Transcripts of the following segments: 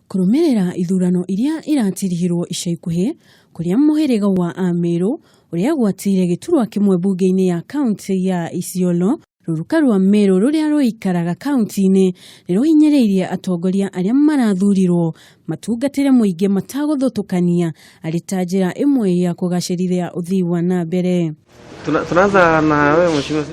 Kurumerera ithurano iria iratirihirwo ica ikuhi kuria muhirega wa Ameru uria gwatire giturwa kimwe bunge-ini ya kaunti ya Isiolo ruruka rwa Meru ruria ruikaraga kaunti-ini niruhinyereirie atongoria aria marathurirwo matungatire muingi mataguthutukania arita njira imwe ya kugacirithia uthii wa na mbere. Tunaanza na wewe mheshimiwa.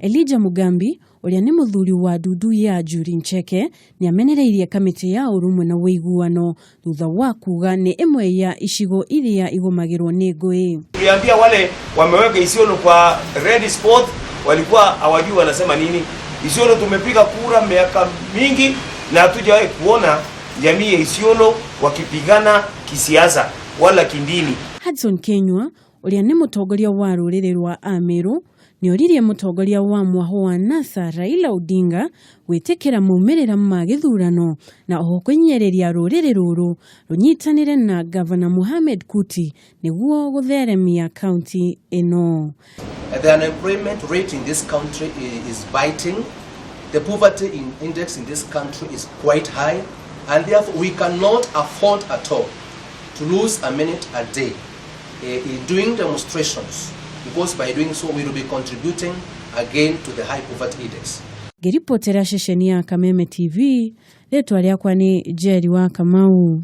Elijah Mugambi uria ni muthuri wa Dudu ya Juri Ncheke ni amenereirie kamiti ya urumwe na wiguano thutha wa kuga ni imwe ya icigo iria igumagirwo ni ngui. Tuliambia wale wameweka Isiolo kwa red spot walikuwa hawajui wanasema nini. Isiolo tumepiga kura miaka mingi na hatujawahi kuona jamii ya Isiolo wakipigana kisiasa wala kindini. Hudson Kenywa uria ni mutongoria wa ruriri rwa Ameru ni oririe mutongoria wa mwaho wa NASA Raila Odinga gwitikira maumirira ma githurano na oho kunyereria ruriri ruru runyitanire na Governor Mohamed Kuti niguo gutheremia county eno. The unemployment rate in this country is biting. The poverty index in this country is quite high, and therefore we cannot afford at all to lose a minute a day in doing demonstrations, because by doing so we will be contributing again to the high poverty index. Geripotera shesheni ya Kameme TV, letwa liakwa ni Jerry wa Kamau.